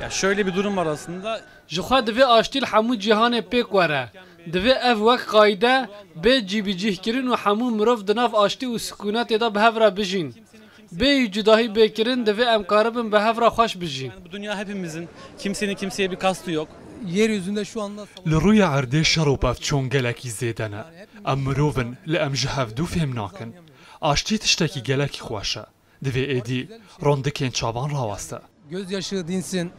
Ya şöyle bir durum var aslında. Jixwe divê aştîl hemû cîhanê pêk were. Divê ev wek qayde bê cîbicîhkirin û hemû mirov di nav aştî û sikûnetê de bi hev re bijîn. Bê cudahî bêkirin divê em karibin bi hev re xweş bijîn. Bu dünya hepimizin. Kimsenin kimseye bir kastı yok. Yeryüzünde şu anda Li rûya erdê şer û pevçûn gelekî zêde ne. Em mirovin li em ji hevdû fêm nakin. Aştî tiştekî gelekî xweş e. Divê êdî rondikên çavan raweste. gözyaşı dinsin.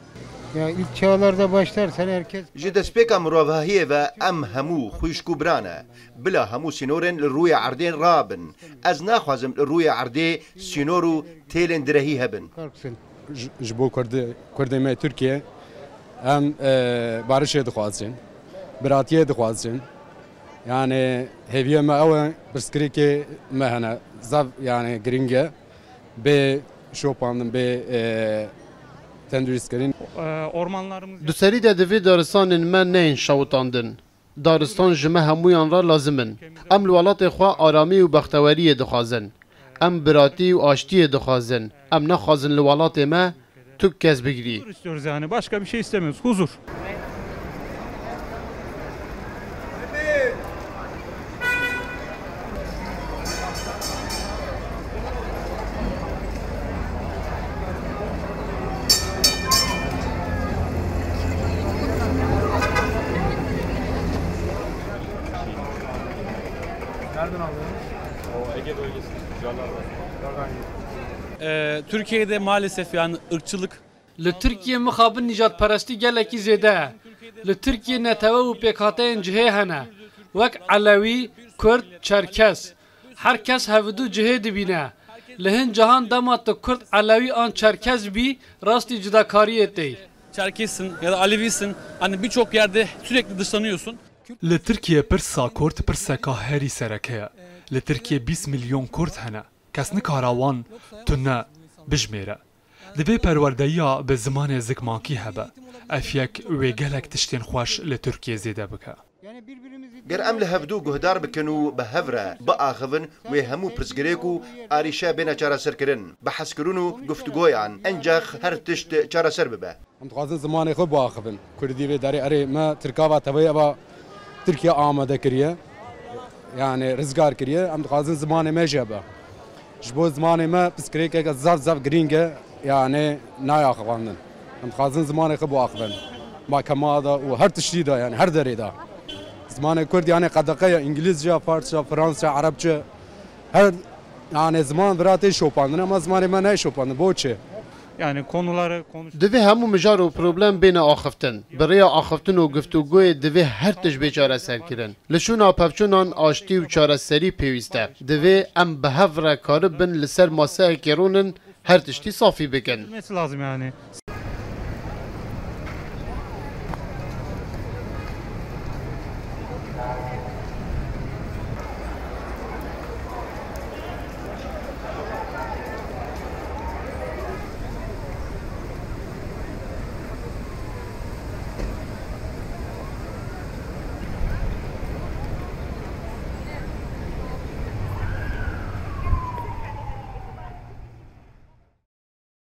Ya ilk çağlarda başlarsan herkes Ji destpêka mirovahiyê ve em hemû xwîşkûbiran e. Bila hemû sînorên li rûya erdên rabin. Ez naxwazim li rûya erdê sînor û têlên direhî hebin. kalksın. ji bo Kurdê me Tirkiye em barişê dixwazin, biratiyê dixwazin. Yani hêviye me ew e pirsgirêkê me hene. Zav yani giring e bê şopandin bê tenduristkirin. Ormanlarımız Di serî de divê daristanên me neyên şewitandin. Daristan ji me hemûyan re lazimin. Em li welatê xwe aramî û bexteweriyê dixwazin. Em biratî û aştiyê dixwazin. Em naxwazin li welatê me tuk kes bigirî. istiyoruz yani. Başka bir şey istemiyoruz. Huzur. Türkiye'de maalesef yani ırkçılık. Li Tirkiye mixabin nîjadperestî gelekî zêde ye. Li Tirkiye netewe û pêkhateyên cihê hene. Wek Elewî, Kurd, Çerkes. Her kes hevidû cihê dibîne. Li hin cihan dema tu Kurd, Elewî an Çerkes bî rastî cidakariyê tê. Çerkessin ya da Alevisin. Hani birçok yerde sürekli dışlanıyorsun. Li Tirkiye pirsa Kurd pirseka herî serek heye. Li Tirkiye 20 milyon Kurd hene. Kes nikara wan tune bijmêre. Divê perwerdeyiya bi zimanê zikmakî hebe. Ev yek wê gelek tiştên xweş li Tirkiye zêde bike. Ger em li hevdû guhdar bikin û bi hev re biaxivin wê hemû pirsgirêk û arîşe bêne çareserkirin. Bi hezkirin û guftgoyan encex her tişt çareser bibe. Em dixwazin zimanê xwe biaxivin. Kurdî vê derê erê me Tirkava tevê eva Tirkiye amade kiriye. Yani rizgar kiriye. Em dixwazin zimanê me jî hebe. Ji bo zimanê me pirsgirêkeke zav girîng e yani nayaxivandin. Em dixwazin zimanê xwe biaxivin. Mahkema da û her tiştî da yani her derê da. Zimanê Kurd yani qedeqeya İngilizce, Farsça, Fransızca, Arapça her yani ziman biratê şopandin ama zimanê me ney şopandin. Boçê. Yani konuları konuş. Divê hemû mijar û problem bêne axiftin. Bi rêya axiftin û guftûgoyê divê her tişt bê çareserkirin. Li şûna pevçûnan aştî û çareserî pêwîst e. Divê em bi hev re karibin li ser maseyekê rûnin her tiştî safî bikin. Bilmesi lazım yani.